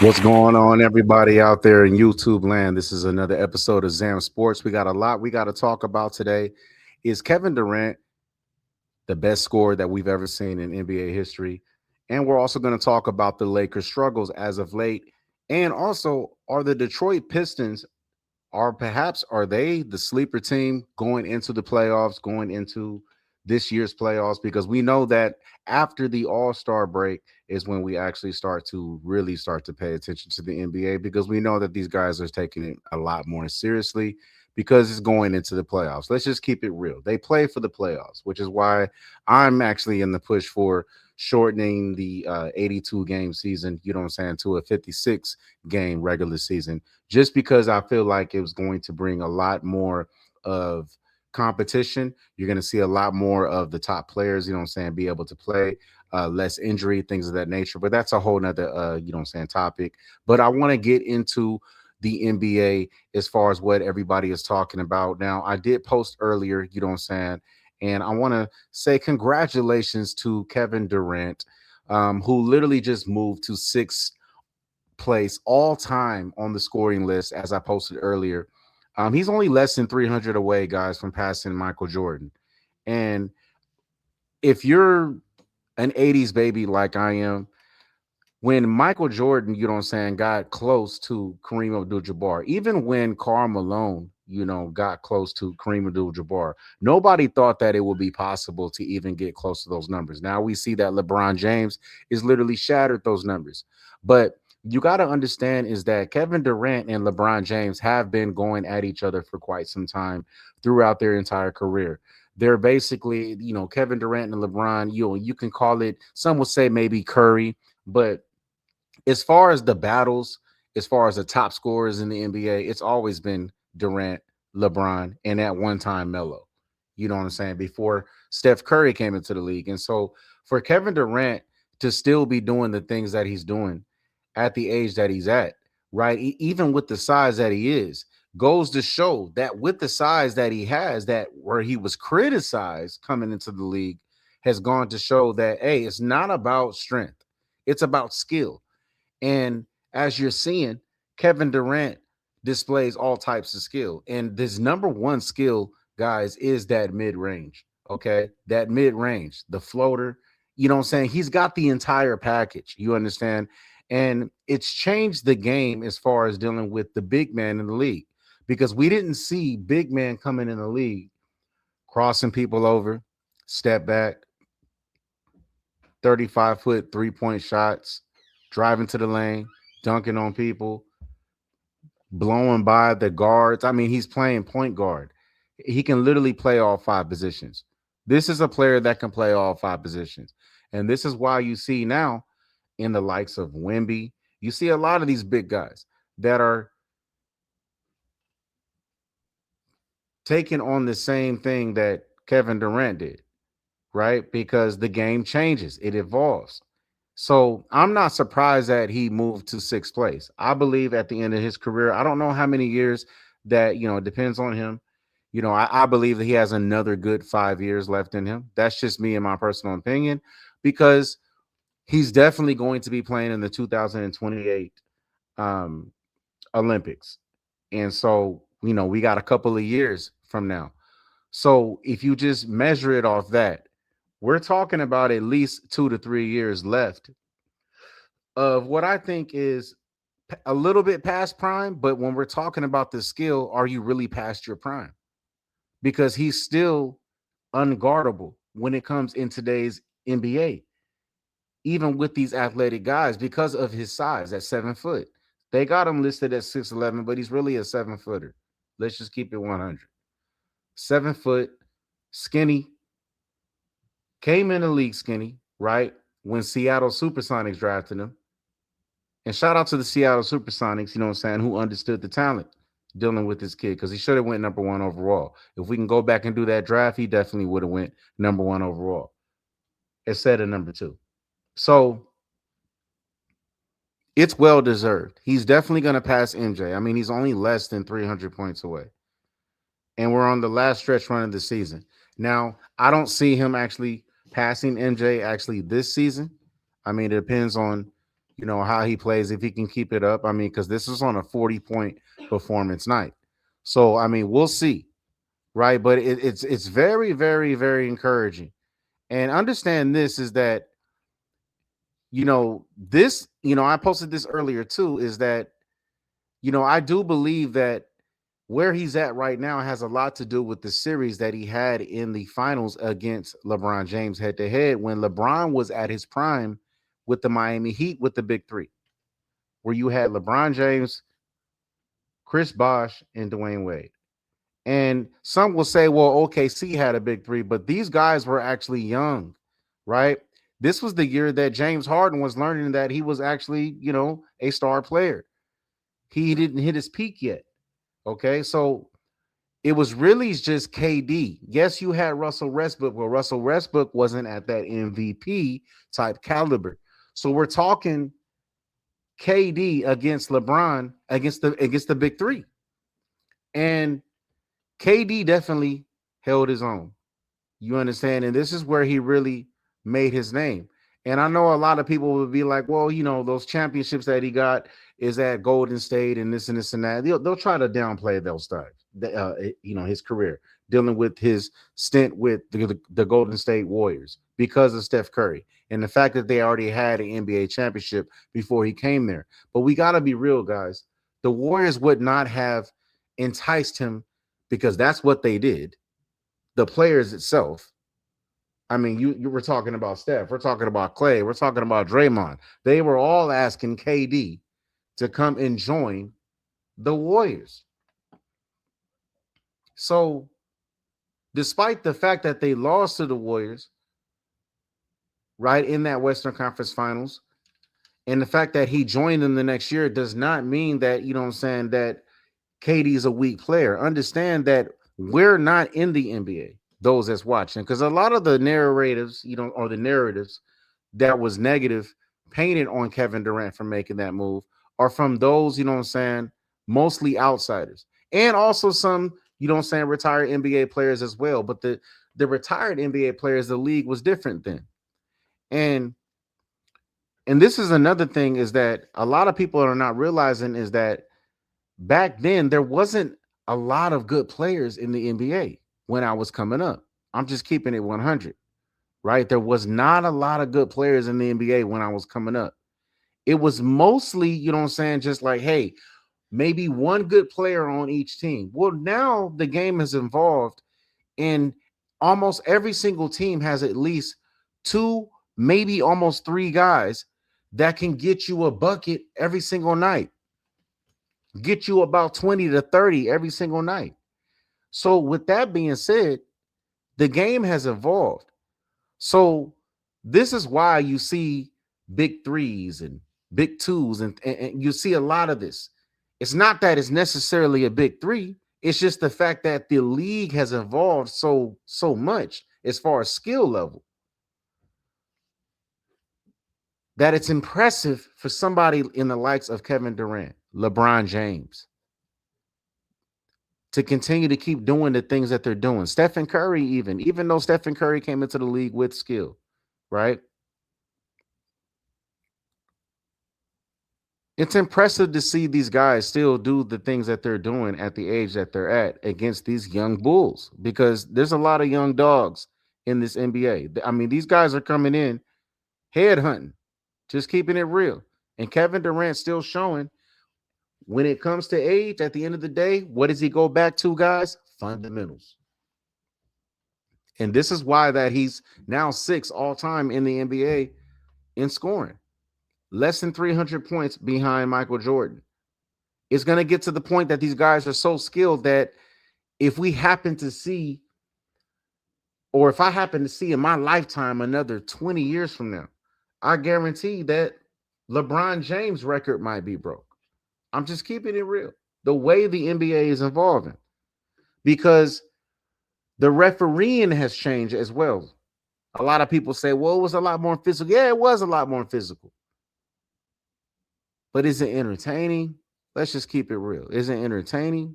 What's going on, everybody out there in YouTube land? This is another episode of Zam Sports. We got a lot we got to talk about today. Is Kevin Durant the best scorer that we've ever seen in NBA history? And we're also going to talk about the Lakers' struggles as of late. And also, are the Detroit Pistons, are they the sleeper team going into the playoffs, going into this year's playoffs? Because we know that after the All-Star break is when we actually start to pay attention to the NBA, because we know that these guys are taking it a lot more seriously because it's going into the playoffs. Let's just keep it real. They play for the playoffs, which is why I'm actually in the push for shortening the 82 game season, you know what I'm saying, to a 56 game regular season, just because I feel like it was going to bring a lot more of competition. You're going to see a lot more of the top players, you know what I'm saying, be able to play, less injury, things of that nature. But that's a whole nother, you know what I'm saying, topic. But I want to get into the NBA as far as what everybody is talking about. Now, I did post earlier, you know what I'm saying, and I want to say congratulations to Kevin Durant, who literally just moved to sixth place all time on the scoring list, as I posted earlier. He's only less than 300 away, guys, from passing Michael Jordan. And if you're an 80s baby like I am, when Michael Jordan, you know what I'm saying, got close to Kareem Abdul-Jabbar, even when Karl Malone, got close to Kareem Abdul-Jabbar, nobody thought that it would be possible to even get close to those numbers. Now we see that LeBron James is literally shattered those numbers. But you got to understand is that Kevin Durant and LeBron James have been going at each other for quite some time throughout their entire career. They're basically, Kevin Durant and LeBron, you can call it, some would say maybe Curry, but as far as the battles, as far as the top scorers in the NBA, it's always been Durant, LeBron, and at one time Melo. You know what I'm saying? Before Steph Curry came into the league. And so for Kevin Durant to still be doing the things that he's doing at the age that he's at, right? Even with the size that he is, goes to show that with the size that he has, that where he was criticized coming into the league, has gone to show that, hey, it's not about strength, it's about skill. And as you're seeing, Kevin Durant displays all types of skill. And this number one skill, guys, is that mid range. Okay. That mid range, the floater, you know what I'm saying? He's got the entire package. You understand? And it's changed the game as far as dealing with the big man in the league, because we didn't see big man coming in the league, crossing people over, step back, 35-foot 3-point shots, driving to the lane, dunking on people, blowing by the guards. I mean, he's playing point guard. He can literally play all five positions. This is a player that can play all five positions. And this is why you see now in the likes of Wemby, you see a lot of these big guys that are taking on the same thing that Kevin Durant did, right? Because the game changes, it evolves. So I'm not surprised that he moved to sixth place. I believe at the end of his career, I don't know how many years that, it depends on him. I believe that he has another good 5 years left in him. That's just me and my personal opinion, because he's definitely going to be playing in the 2028 um, Olympics. And so, we got a couple of years from now. So if you just measure it off that, we're talking about at least 2 to 3 years left of what I think is a little bit past prime. But when we're talking about the skill, are you really past your prime? Because he's still unguardable when it comes in today's NBA, even with these athletic guys, because of his size at 7 foot. They got him listed at 6'11", but he's really a 7 footer. Let's just keep it 100. 7 foot, skinny, came in the league skinny, right? When Seattle Supersonics drafted him. And shout out to the Seattle Supersonics, you know what I'm saying, who understood the talent dealing with this kid, because he should have went number one overall. If we can go back and do that draft, he definitely would have went number one overall instead of number two. So it's well deserved. He's definitely going to pass MJ. I mean, he's only less than 300 points away. And we're on the last stretch run of the season. Now, I don't see him actually passing MJ actually this season. I mean, it depends on how he plays, if he can keep it up. I mean, because this is on a 40-point performance night. So, I mean, we'll see, right? But it's very, very, very encouraging. And understand this is that, I posted this earlier too, is that, I do believe that where he's at right now has a lot to do with the series that he had in the finals against LeBron James head to head when LeBron was at his prime with the Miami Heat with the big three, where you had LeBron James, Chris Bosh, and Dwayne Wade. And some will say, well, OKC had a big three, but these guys were actually young, right? This was the year that James Harden was learning that he was actually, a star player. He didn't hit his peak yet. Okay. So it was really just KD. Yes, you had Russell Westbrook, but Russell Westbrook wasn't at that MVP type caliber. So we're talking KD against LeBron against the big three. And KD definitely held his own. You understand? And this is where he really made his name. And I know a lot of people would be like, well, those championships that he got is at Golden State and this and this and that. They'll try to downplay those stuff, his career, dealing with his stint with the Golden State Warriors because of Steph Curry and the fact that they already had an NBA championship before he came there. But we got to be real, guys. The Warriors would not have enticed him because that's what they did. The players itself. I mean, you were talking about Steph. We're talking about Clay. We're talking about Draymond. They were all asking KD to come and join the Warriors. So, despite the fact that they lost to the Warriors, right, in that Western Conference Finals, and the fact that he joined them the next year does not mean that, that KD is a weak player. Understand that we're not in the NBA, those that's watching, because a lot of the narratives, or the narratives that was negative painted on Kevin Durant for making that move are from those, mostly outsiders. And also some, retired NBA players as well. But the retired NBA players, the league was different then. And this is another thing, is that a lot of people are not realizing is that back then there wasn't a lot of good players in the NBA when I was coming up. I'm just keeping it 100, right? There was not a lot of good players in the NBA when I was coming up. It was mostly, just like, hey, maybe one good player on each team. Well, now the game has evolved and almost every single team has at least two, maybe almost three guys that can get you a bucket every single night, get you about 20 to 30 every single night. So with that being said, the game has evolved. So this is why you see big threes and big twos, and you see a lot of this. It's not that it's necessarily a big three. It's just the fact that the league has evolved so much as far as skill level that it's impressive for somebody in the likes of Kevin Durant, LeBron James, to continue to keep doing the things that they're doing. Stephen Curry, even though Stephen Curry came into the league with skill, right? It's impressive to see these guys still do the things that they're doing at the age that they're at against these young bulls, because there's a lot of young dogs in this NBA. I mean, these guys are coming in head hunting, just keeping it real. And Kevin Durant still showing when it comes to age, at the end of the day, what does he go back to, guys? Fundamentals. And this is why that he's now 6th all time in the NBA in scoring. Less than 300 points behind Michael Jordan. It's going to get to the point that these guys are so skilled that if we happen to see, or if I happen to see in my lifetime another 20 years from now, I guarantee that LeBron James' record might be broke. I'm just keeping it real. The way the NBA is evolving, because the refereeing has changed as well. A lot of people say, well, it was a lot more physical. Yeah, it was a lot more physical. But is it entertaining? Let's just keep it real. Is it entertaining?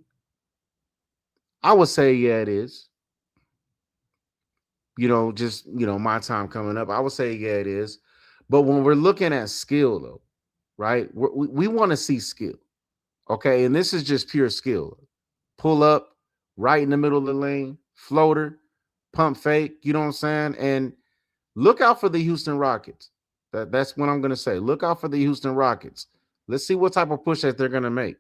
I would say, yeah, it is. My time coming up, I would say, yeah, it is. But when we're looking at skill, though, right? We want to see skill. Okay. And this is just pure skill. Pull up right in the middle of the lane, floater, pump fake, you know what I'm saying? And look out for the Houston Rockets. That's what I'm going to say. Look out for the Houston Rockets. Let's see what type of push that they're going to make.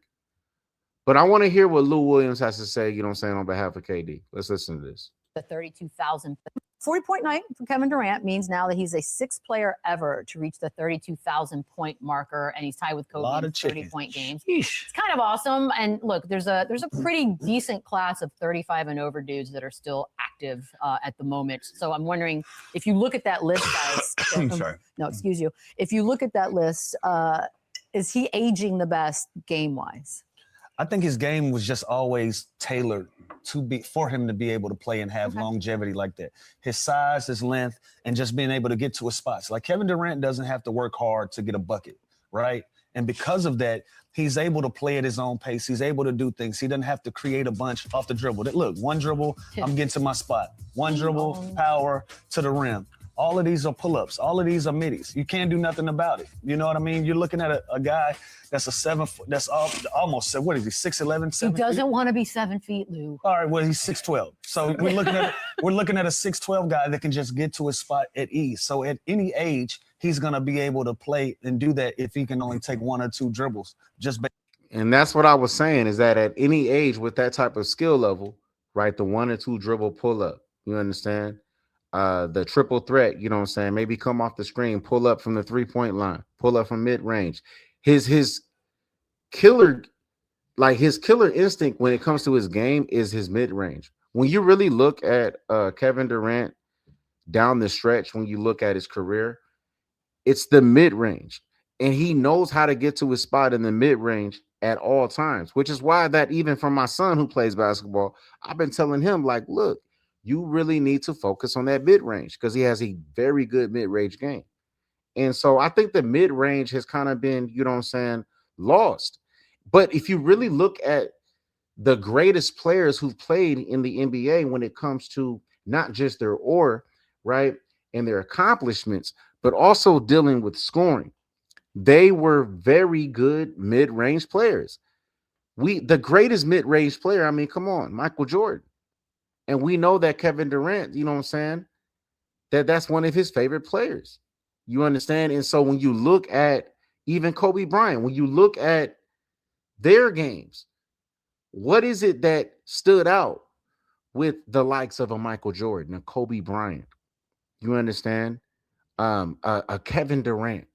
But I want to hear what Lou Williams has to say, you know what I'm saying, on behalf of KD. Let's listen to this. The 32,000. 40-point night for Kevin Durant means now that he's a sixth player ever to reach the 32,000 point marker, and he's tied with Kobe in 30-point games. It's kind of awesome. And look, there's a pretty decent class of 35 and over dudes that are still active at the moment. So I'm wondering if you look at that list, guys. Sorry. No, excuse you. If you look at that list, is he aging the best game wise? I think his game was just always tailored for him to be able to play and have longevity like that. His size, his length, and just being able to get to his spots. Like Kevin Durant doesn't have to work hard to get a bucket, right? And because of that, he's able to play at his own pace. He's able to do things. He doesn't have to create a bunch off the dribble. Look, one dribble, I'm getting to my spot. One dribble, power to the rim. All of these are pull-ups. All of these are middies. You can't do nothing about it. You know what I mean? You're looking at a guy that's a 7 foot, that's almost, what is he, 6'11", 7 He doesn't want to be 7 feet, Lou. All right, well, he's 6'12". So we're looking at a 6'12" guy that can just get to his spot at ease. So at any age, he's going to be able to play and do that if he can only take 1 or 2 dribbles. And that's what I was saying, is that at any age with that type of skill level, right, the 1 or 2 dribble pull up, you understand? The triple threat, you know what I'm saying? Maybe come off the screen, pull up from the 3-point line, pull up from mid-range. His killer instinct when it comes to his game is his mid-range. When you really look at Kevin Durant down the stretch, when you look at his career, it's the mid-range. And he knows how to get to his spot in the mid-range at all times, which is why that even from my son who plays basketball, I've been telling him, like, look, you really need to focus on that mid-range because he has a very good mid-range game. And so I think the mid-range has kind of been, you know what I'm saying, lost. But if you really look at the greatest players who've played in the NBA when it comes to not just their aura, right, and their accomplishments, but also dealing with scoring, they were very good mid-range players. The greatest mid-range player, I mean, come on, Michael Jordan. And we know that Kevin Durant, you know what I'm saying, that's one of his favorite players. You understand? And so when you look at even Kobe Bryant, when you look at their games, what is it that stood out with the likes of a Michael Jordan, a Kobe Bryant? You understand? A Kevin Durant,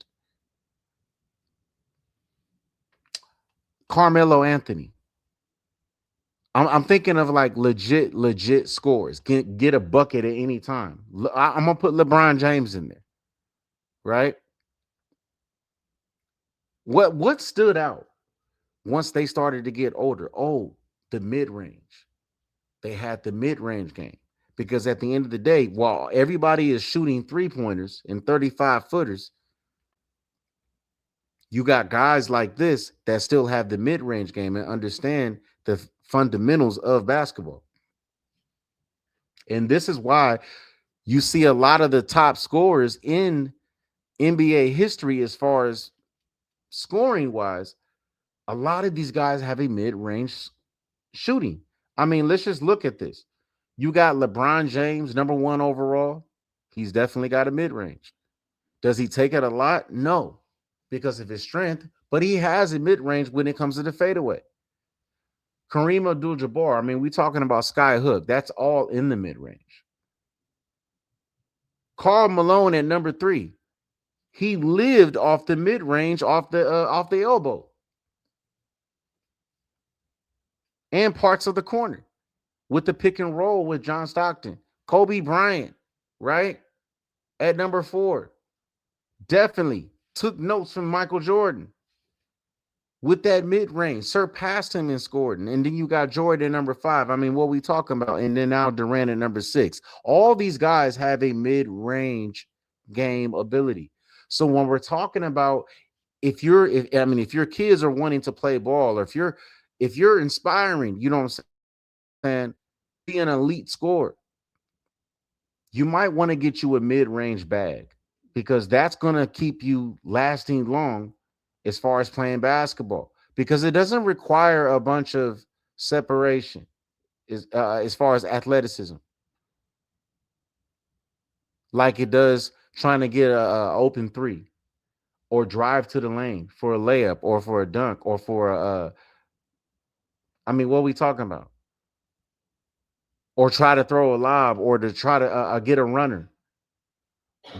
Carmelo Anthony. I'm thinking of like legit scores. Get a bucket at any time. I'm gonna put LeBron James in there, right? What stood out once they started to get older? Oh, the mid-range. They had the mid-range game because at the end of the day, while everybody is shooting 3-pointers and 35-footers, you got guys like this that still have the mid-range game and understand the fundamentals of basketball. And this is why you see a lot of the top scorers in NBA history as far as scoring wise. A lot of these guys have a mid-range shooting. I mean, let's just look at this. You got LeBron James, #1 overall. He's definitely got a mid-range. Does he take it a lot? No, because of his strength, but he has a mid-range when it comes to the fadeaway. Kareem Abdul-Jabbar, I mean, we're talking about Sky Hook. That's all in the mid-range. Karl Malone at #3. He lived off the mid-range, off the elbow. And parts of the corner with the pick and roll with John Stockton. Kobe Bryant, right? At #4. Definitely took notes from Michael Jordan with that mid-range, surpassed him in scoring. And then you got Jordan at #5. I mean, what we talking about? And then now Durant at #6. All these guys have a mid-range game ability. So when we're talking about if your kids are wanting to play ball, or if you're inspiring, you know what I'm saying, be an elite scorer, you might want to get you a mid-range bag because that's going to keep you lasting long as far as playing basketball, because it doesn't require a bunch of separation as far as athleticism, like it does trying to get a open three or drive to the lane for a layup or for a dunk or for I mean, what are we talking about? Or try to throw a lob or to try to get a runner.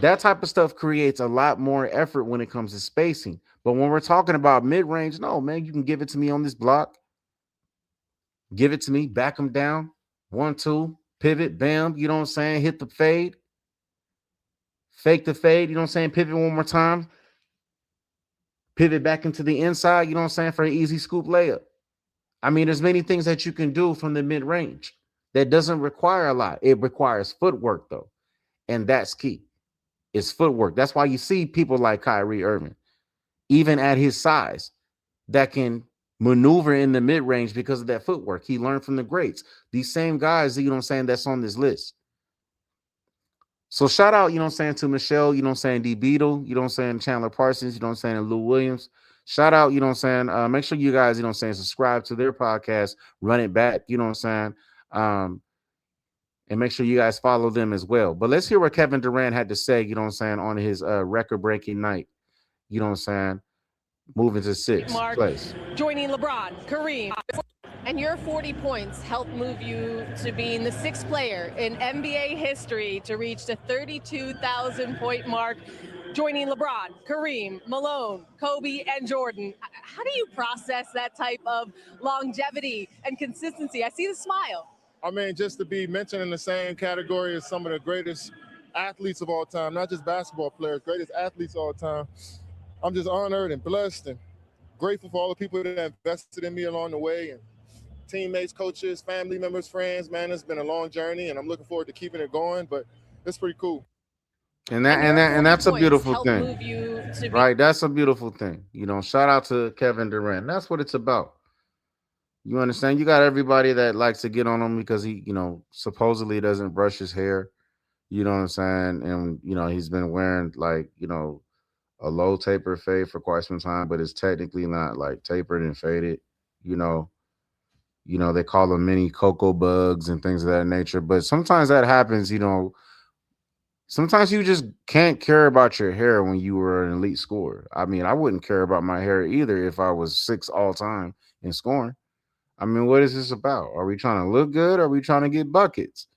That type of stuff creates a lot more effort when it comes to spacing. But when we're talking about mid-range, no, man, you can give it to me on this block. Give it to me, back them down. 1-2, pivot, bam, you know what I'm saying? Hit the fade. Fake the fade, you know what I'm saying? Pivot one more time. Pivot back into the inside, you know what I'm saying? For an easy scoop layup. I mean, there's many things that you can do from the mid-range that doesn't require a lot. It requires footwork, though. And that's key. It's footwork. That's why you see people like Kyrie Irving, even at his size, that can maneuver in the mid-range because of that footwork. He learned from the greats. These same guys, you know what I'm saying, that's on this list. So shout out, you know what I'm saying, to Michelle, you know what I'm saying, D. Beetle, you know what I'm saying, Chandler Parsons, you know what I'm saying, and Lou Williams. Shout out, you know what I'm saying. Make sure you guys, you know what I'm saying, subscribe to their podcast, Run It Back, you know what I'm saying. And make sure you guys follow them as well. But let's hear what Kevin Durant had to say, you know what I'm saying, on his record-breaking night, you know what I'm saying, moving to sixth place. Joining LeBron, Kareem. And your 40 points helped move you to being the sixth player in NBA history to reach the 32,000-point mark, joining LeBron, Kareem, Malone, Kobe, and Jordan. How do you process that type of longevity and consistency? I see the smile. I mean, just to be mentioned in the same category as some of the greatest athletes of all time, not just basketball players, greatest athletes of all time. I'm just honored and blessed and grateful for all the people that invested in me along the way, and teammates, coaches, family members, friends. Man, it's been a long journey, and I'm looking forward to keeping it going, but it's pretty cool. And that's a beautiful thing, right? That's a beautiful thing. You know, shout out to Kevin Durant. That's what it's about. You understand? You got everybody that likes to get on him because he, you know, supposedly doesn't brush his hair. You know what I'm saying? And, you know, he's been wearing like, you know, a low taper fade for quite some time, but it's technically not like tapered and faded. You know, they call them mini cocoa bugs and things of that nature. But sometimes that happens, you know. Sometimes you just can't care about your hair when you were an elite scorer. I mean, I wouldn't care about my hair either if I was 6 all time in scoring. I mean, what is this about? Are we trying to look good? Or are we trying to get buckets?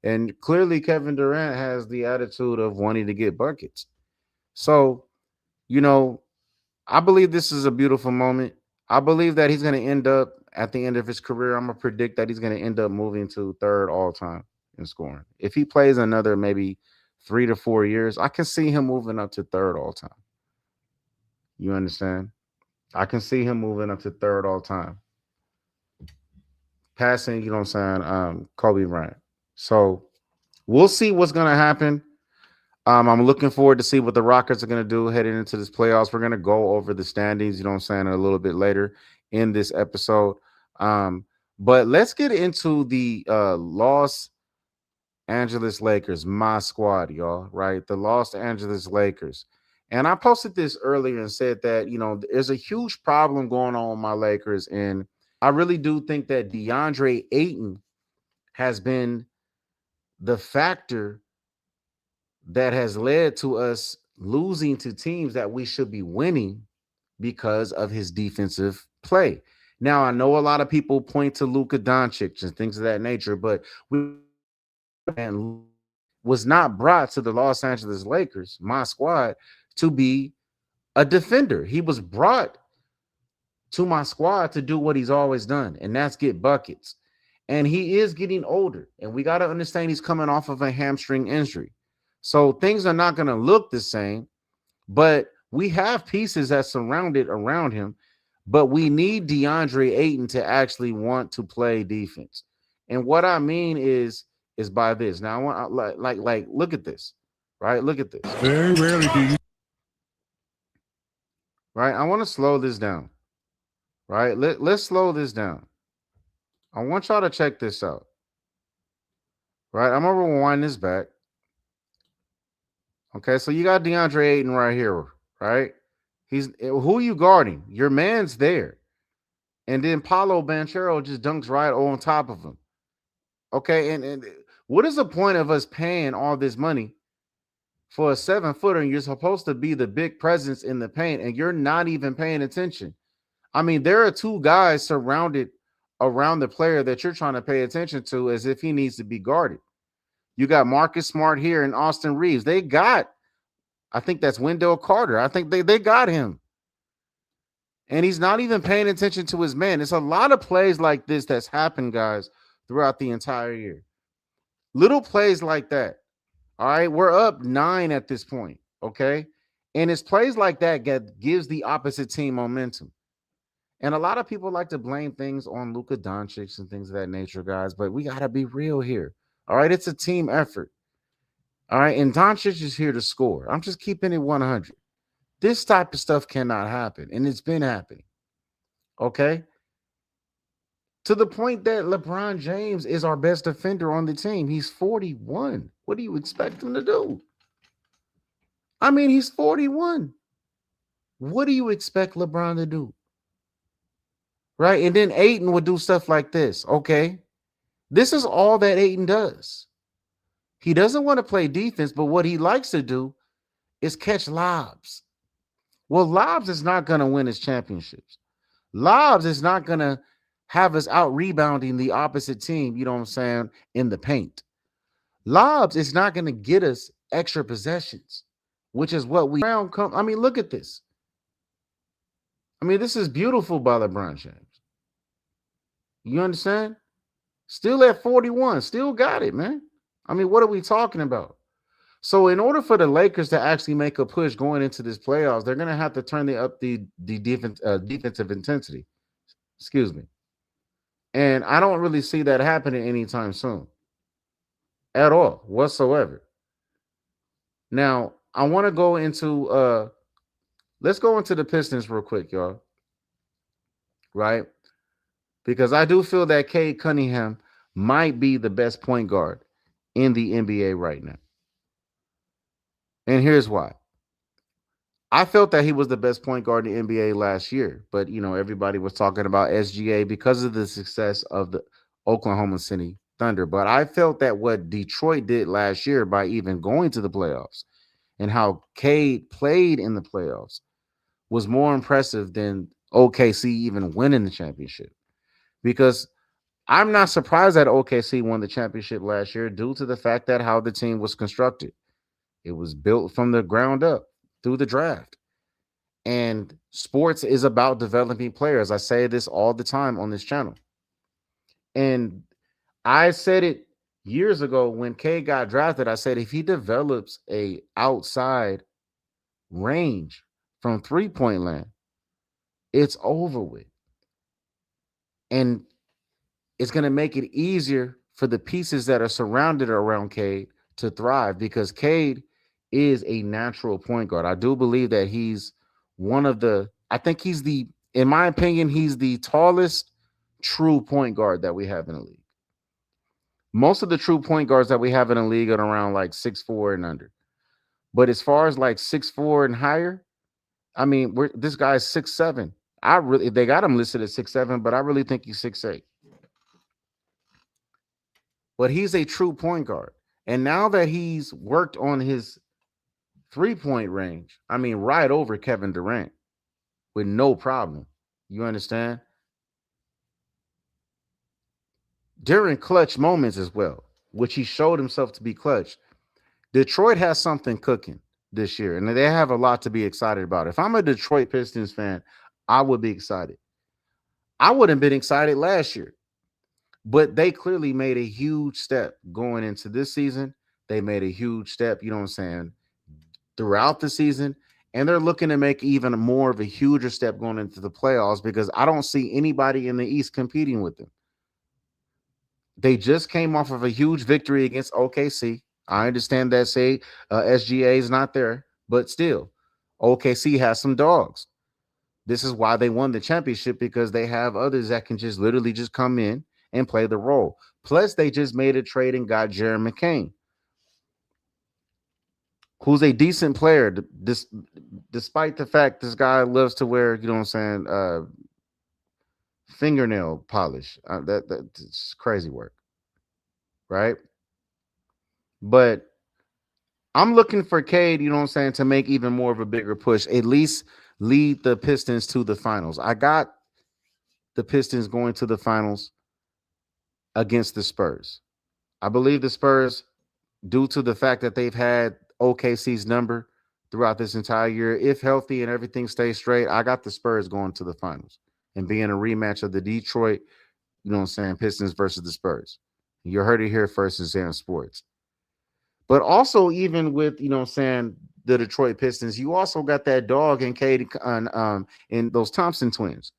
And clearly Kevin Durant has the attitude of wanting to get buckets. So, you know, I believe this is a beautiful moment. I believe that he's going to end up at the end of his career. I'm going to predict that he's going to end up moving to third all time in scoring. If he plays another maybe 3 to 4 years, I can see him moving up to third all time. You understand? I can see him moving up to third all time. Passing, you know what I'm saying, Kobe Bryant. So we'll see what's going to happen. I'm looking forward to see what the Rockets are going to do heading into this playoffs. We're going to go over the standings, you know what I'm saying, a little bit later in this episode. But let's get into the Los Angeles Lakers, my squad, y'all, right? The Los Angeles Lakers. And I posted this earlier and said that, you know, there's a huge problem going on with my Lakers. And I really do think that DeAndre Ayton has been the factor that has led to us losing to teams that we should be winning because of his defensive play. Now, I know a lot of people point to Luka Doncic and things of that nature, but was not brought to the Los Angeles Lakers, my squad, to be a defender. He was brought to my squad to do what he's always done, and that's get buckets. And he is getting older, and we got to understand he's coming off of a hamstring injury. So things are not going to look the same, but we have pieces that surrounded around him, but we need DeAndre Ayton to actually want to play defense. And what I mean is by this. Now I want like look at this, right? Look at this. Very rarely do you. Right? I want to slow this down. Right? Let's slow this down. I want y'all to check this out. Right? I'm gonna rewind this back. Okay, so you got DeAndre Ayton right here, right? Who are you guarding? Your man's there. And then Paulo Banchero just dunks right on top of him. Okay, and what is the point of us paying all this money for a 7-footer and you're supposed to be the big presence in the paint and you're not even paying attention? I mean, there are two guys surrounded around the player that you're trying to pay attention to as if he needs to be guarded. You got Marcus Smart here and Austin Reeves. They got, I think that's Wendell Carter. I think they got him. And he's not even paying attention to his man. It's a lot of plays like this that's happened, guys, throughout the entire year. Little plays like that. All right, we're up 9 at this point, okay? And it's plays like that that gives the opposite team momentum. And a lot of people like to blame things on Luka Doncic and things of that nature, guys, but we got to be real here. All right, it's a team effort. All right, and Doncic is here to score. I'm just keeping it 100. This type of stuff cannot happen, and it's been happening, okay? To the point that LeBron James is our best defender on the team. He's 41. What do you expect him to do? I mean, he's 41. What do you expect LeBron to do? Right? And then Ayton would do stuff like this, okay? This is all that Ayton does. He doesn't want to play defense, but what he likes to do is catch lobs. Well, lobs is not going to win us championships. Lobs is not going to have us out rebounding the opposite team, you know what I'm saying, in the paint. Lobs is not going to get us extra possessions, which is what we I mean, look at this. I mean, this is beautiful by LeBron James. You understand? Still at 41, still got it, man. I mean, what are we talking about? So in order for the Lakers to actually make a push going into this playoffs, they're going to have to turn up the defensive intensity. Excuse me. And I don't really see that happening anytime soon at all whatsoever. Now, I want to go into let's go into the Pistons real quick, y'all. Right? Because I do feel that Cade Cunningham might be the best point guard in the NBA right now. And here's why. I felt that he was the best point guard in the NBA last year, but everybody was talking about SGA because of the success of the Oklahoma City Thunder. But I felt that what Detroit did last year by even going to the playoffs and how Cade played in the playoffs was more impressive than OKC even winning the championship. Because I'm not surprised that OKC won the championship last year due to the fact that how the team was constructed. It was built from the ground up through the draft. And sports is about developing players. I say this all the time on this channel. And I said it years ago when K got drafted. I said if he develops a outside range from 3-point land, it's over with. And it's going to make it easier for the pieces that are surrounded around Cade to thrive because Cade is a natural point guard. I do believe that he's in my opinion, he's the tallest true point guard that we have in the league. Most of the true point guards that we have in the league are around like 6'4" and under. But as far as like 6'4" and higher, I mean, this guy's 6'7". They got him listed at 6'7", but I really think he's 6'8". But he's a true point guard. And now that he's worked on his 3-point range, I mean, right over Kevin Durant with no problem. You understand? During clutch moments as well, which he showed himself to be clutch. Detroit has something cooking this year, and they have a lot to be excited about. If I'm a Detroit Pistons fan, I would be excited. I wouldn't have been excited last year, but they clearly made a huge step going into this season. They made a huge step, you know what I'm saying, throughout the season, and they're looking to make even more of a huger step going into the playoffs because I don't see anybody in the East competing with them. They just came off of a huge victory against OKC. I understand that SGA is not there, but still, OKC has some dogs. This is why they won the championship because they have others that can just literally just come in and play the role. Plus, they just made a trade and got Jared McCain, who's a decent player, despite the fact this guy loves to wear, you know what I'm saying, fingernail polish. That's crazy work, right? But I'm looking for Cade, you know what I'm saying, to make even more of a bigger push, at least lead the Pistons to the finals. I got the Pistons going to the finals against the Spurs. I believe the Spurs, due to the fact that they've had OKC's number throughout this entire year, if healthy and everything stays straight, I got the Spurs going to the finals and being a rematch of the Detroit, you know what I'm saying, Pistons versus the Spurs. You heard it here first in Zam Sports. But also, even with, you know what I'm saying, the Detroit Pistons, you also got that dog in Cade in those Thompson twins,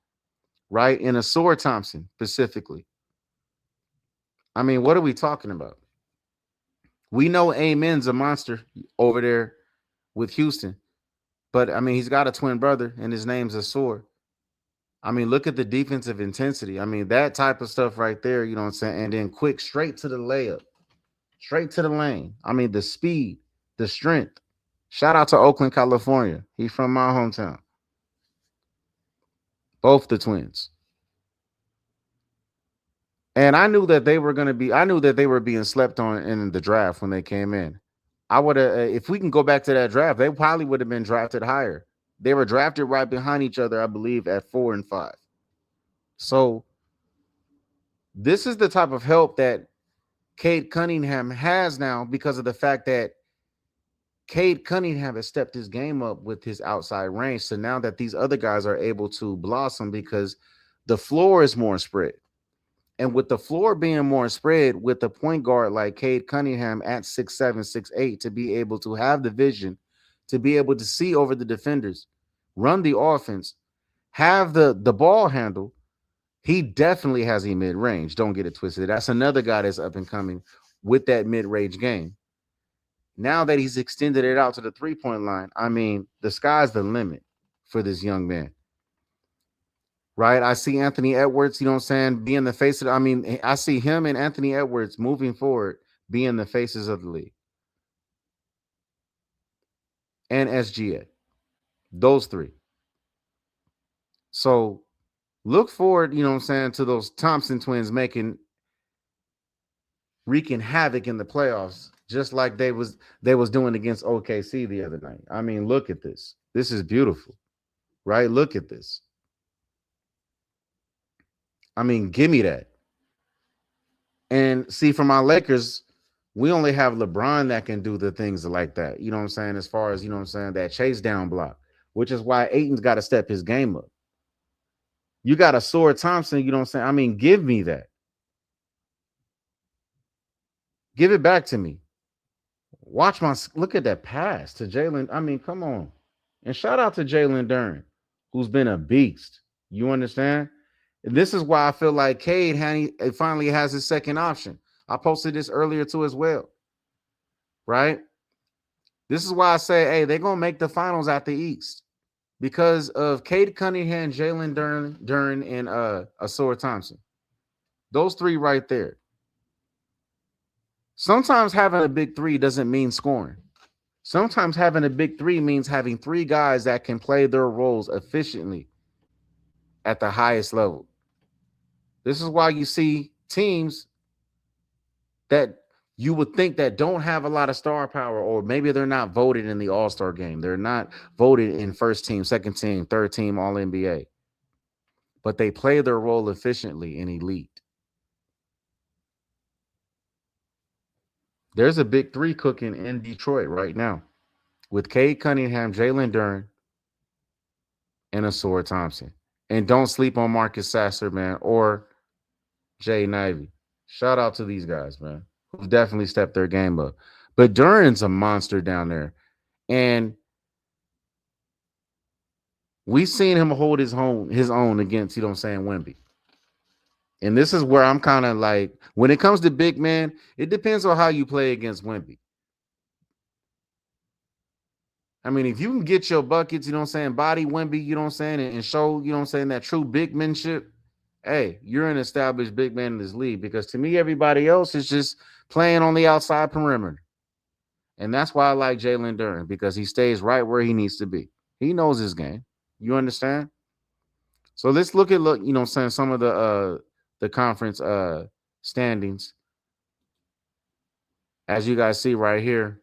right? In Asor Thompson specifically. I mean, what are we talking about? We know Amen's a monster over there with Houston, but I mean, he's got a twin brother and his name's Asor. I mean, look at the defensive intensity. I mean, that type of stuff right there, you know what I'm saying? And then quick, straight to the layup, straight to the lane. I mean, the speed, the strength. Shout out to Oakland, California. He's from my hometown. Both the twins. And I knew that they were going to be, I knew that they were being slept on in the draft when they came in. I would have, if we can go back to that draft, they probably would have been drafted higher. They were drafted right behind each other, I believe, at 4 and 5. So this is the type of help that Cade Cunningham has now because of the fact that Cade Cunningham has stepped his game up with his outside range. So now that these other guys are able to blossom because the floor is more spread. And with the floor being more spread, with a point guard like Cade Cunningham at 6'7", 6'8", to be able to have the vision, to be able to see over the defenders, run the offense, have the ball handle, he definitely has a mid-range. Don't get it twisted. That's another guy that's up and coming with that mid-range game. Now that he's extended it out to the three-point line, I mean, the sky's the limit for this young man. Right? I see Anthony Edwards, you know what I'm saying, being the face of I mean, I see him and Anthony Edwards moving forward, being the faces of the league. And SGA. Those three. So look forward, you know what I'm saying, to those Thompson twins wreaking havoc in the playoffs, just like they was doing against OKC the other night. I mean, look at this. This is beautiful. Right? Look at this. I mean, give me that. And see, for my Lakers, we only have LeBron that can do the things like that. You know what I'm saying? As far as, you know what I'm saying, that chase down block, which is why Ayton's got to step his game up. You got a Sword Thompson, you know what I'm saying? I mean, give me that. Give it back to me. Look at that pass to Jalen. I mean, come on. And shout out to Jalen Duren, who's been a beast. You understand? And this is why I feel like Cade finally has his second option. I posted this earlier too as well. Right? This is why I say, hey, they're going to make the finals out the East because of Cade Cunningham, Jalen Duren, and Asor Thompson. Those three right there. Sometimes having a big three doesn't mean scoring. Sometimes having a big three means having three guys that can play their roles efficiently at the highest level. This is why you see teams that you would think that don't have a lot of star power, or maybe they're not voted in the All-Star game. They're not voted in first team, second team, third team, All-NBA. But they play their role efficiently and elite. There's a big three cooking in Detroit right now with Cade Cunningham, Jalen Duren, and Asor Thompson. And don't sleep on Marcus Sasser, man, or Jay Nivey. Shout out to these guys, man, who've definitely stepped their game up. But Duren's a monster down there. And we've seen him hold his own against, you know what I'm saying, Wemby. And this is where I'm kind of like, when it comes to big men, it depends on how you play against Wemby. I mean, if you can get your buckets, you know what I'm saying, body Wemby, you know what I'm saying, and show, you know what I'm saying, that true big manship, hey, you're an established big man in this league. Because to me, everybody else is just playing on the outside perimeter. And that's why I like Jalen Duren, because he stays right where he needs to be. He knows his game. You understand? So let's look, saying some of the conference standings. As you guys see right here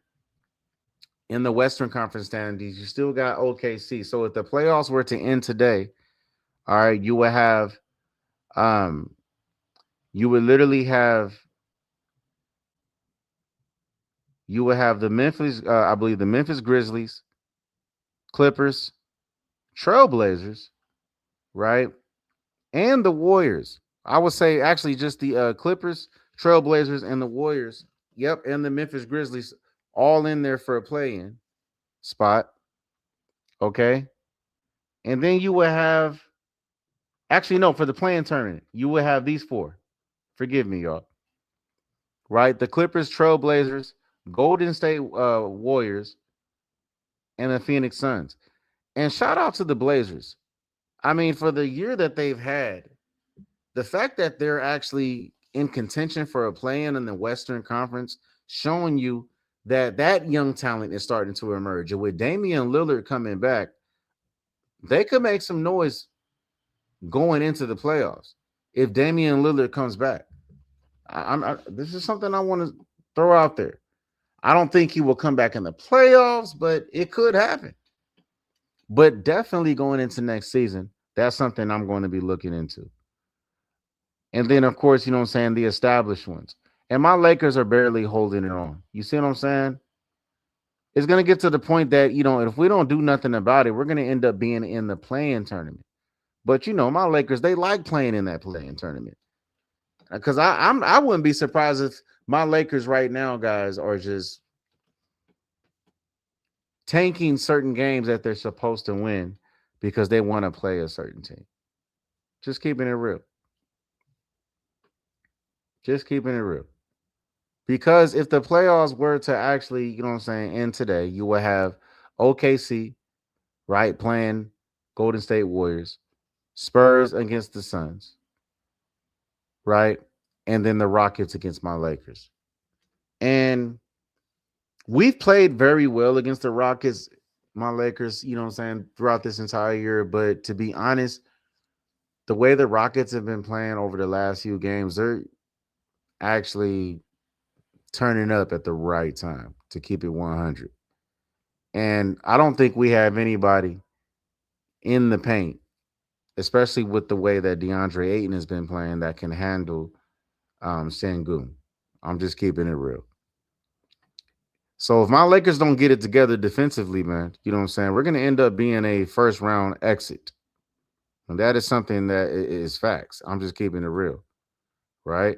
in the Western Conference standings, you still got OKC. So if the playoffs were to end today, all right, you would have you would literally have the Memphis, I believe the Memphis Grizzlies, Clippers, Trailblazers, right? And the Warriors. I would say actually just the Clippers, Trailblazers, and the Warriors. Yep, and the Memphis Grizzlies all in there for a play-in spot. Okay. And then you would have, actually, no, for the play-in tournament, you would have these four. Forgive me, y'all. Right? The Clippers, Trailblazers, Golden State Warriors, and the Phoenix Suns. And shout out to the Blazers. I mean, for the year that they've had, the fact that they're actually in contention for a play-in in the Western Conference, showing you that young talent is starting to emerge. And with Damian Lillard coming back, they could make some noise going into the playoffs if Damian Lillard comes back. This is something I want to throw out there. I don't think he will come back in the playoffs, but it could happen. But definitely going into next season, that's something I'm going to be looking into. And then, of course, the established ones. And my Lakers are barely holding it on. You see what I'm saying? It's going to get to the point that, if we don't do nothing about it, we're going to end up being in the play-in tournament. But, my Lakers, they like playing in that play-in tournament. Because I wouldn't be surprised if my Lakers right now, guys, are just tanking certain games that they're supposed to win because they want to play a certain team. Just keeping it real. Just keeping it real. Because if the playoffs were to actually, end today, you will have OKC, right, playing Golden State Warriors, Spurs against the Suns, right? And then the Rockets against my Lakers. And we've played very well against the Rockets, my Lakers, throughout this entire year. But to be honest, the way the Rockets have been playing over the last few games, they're actually turning up at the right time, to keep it 100. And I don't think we have anybody in the paint, especially with the way that DeAndre Ayton has been playing, that can handle Sengun. I'm just keeping it real. So if my Lakers don't get it together defensively, man, we're going to end up being a first round exit. And that is something that is facts. I'm just keeping it real, right?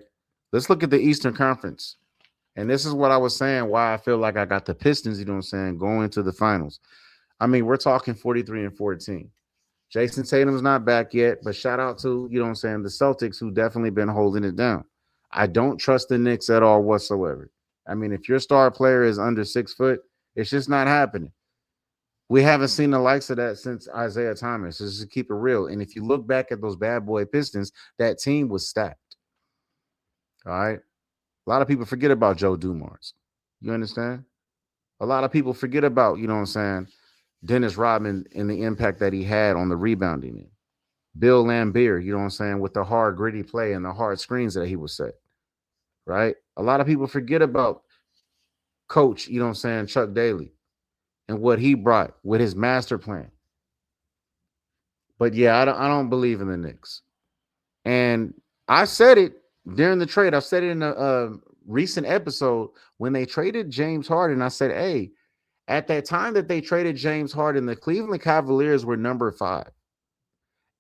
Let's look at the Eastern Conference. And this is what I was saying, why I feel like I got the Pistons, going to the finals. I mean, we're talking 43-14. Jason Tatum's not back yet, but shout out to, the Celtics, who definitely been holding it down. I don't trust the Knicks at all whatsoever. I mean, if your star player is under 6 foot, it's just not happening. We haven't seen the likes of that since Isaiah Thomas. Just to keep it real. And if you look back at those bad boy Pistons, that team was stacked. All right. A lot of people forget about Joe Dumars. You understand? A lot of people forget about, Dennis Rodman and the impact that he had on the rebounding end. Bill Laimbeer, with the hard, gritty play and the hard screens that he would set. Right? A lot of people forget about Coach, Chuck Daly and what he brought with his master plan. But yeah, I don't believe in the Knicks. And I said it during the trade. I said it in a recent episode when they traded James Harden. I said, hey, at that time that they traded James Harden, the Cleveland Cavaliers were number 5.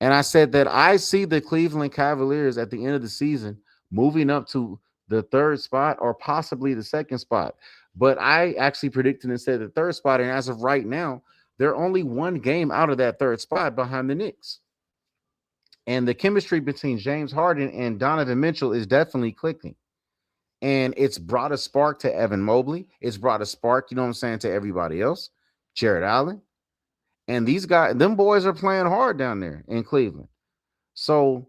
And I said that I see the Cleveland Cavaliers at the end of the season moving up to the 3rd spot or possibly the 2nd spot. But I actually predicted and said the 3rd spot. And as of right now, they're only 1 game out of that 3rd spot behind the Knicks. And the chemistry between James Harden and Donovan Mitchell is definitely clicking. And it's brought a spark to Evan Mobley. It's brought a spark, to everybody else. Jared Allen. And these guys, them boys are playing hard down there in Cleveland. So,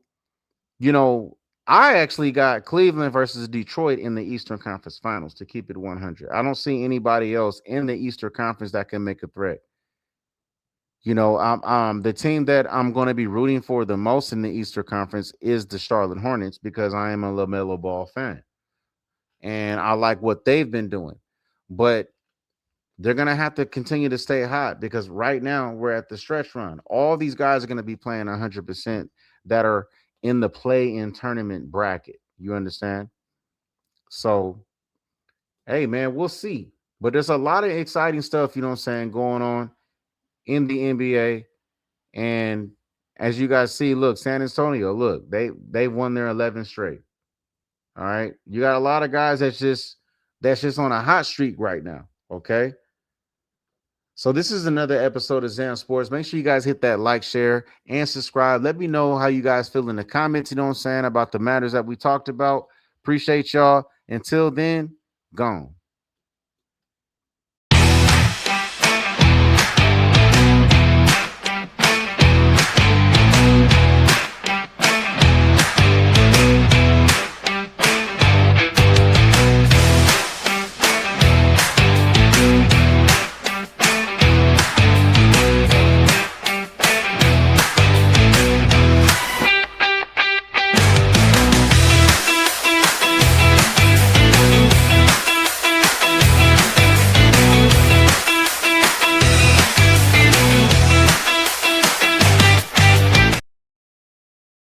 I actually got Cleveland versus Detroit in the Eastern Conference Finals to keep it 100. I don't see anybody else in the Eastern Conference that can make a threat. You know, the team that I'm going to be rooting for the most in the Eastern Conference is the Charlotte Hornets because I am a LaMelo Ball fan. And I like what they've been doing. But they're going to have to continue to stay hot because right now we're at the stretch run. All these guys are going to be playing 100% that are in the play-in tournament bracket. You understand? So, hey, man, we'll see. But there's a lot of exciting stuff, you know what I'm saying, going on in the NBA. And as you guys see, look, San Antonio, look, they won their 11 straight. All right. You got a lot of guys that's just on a hot streak right now. Okay. So this is another episode of Zam Sports. Make sure you guys hit that like, share, and subscribe. Let me know how you guys feel in the comments, you know what I'm saying, about the matters that we talked about. Appreciate y'all. Until then, gone.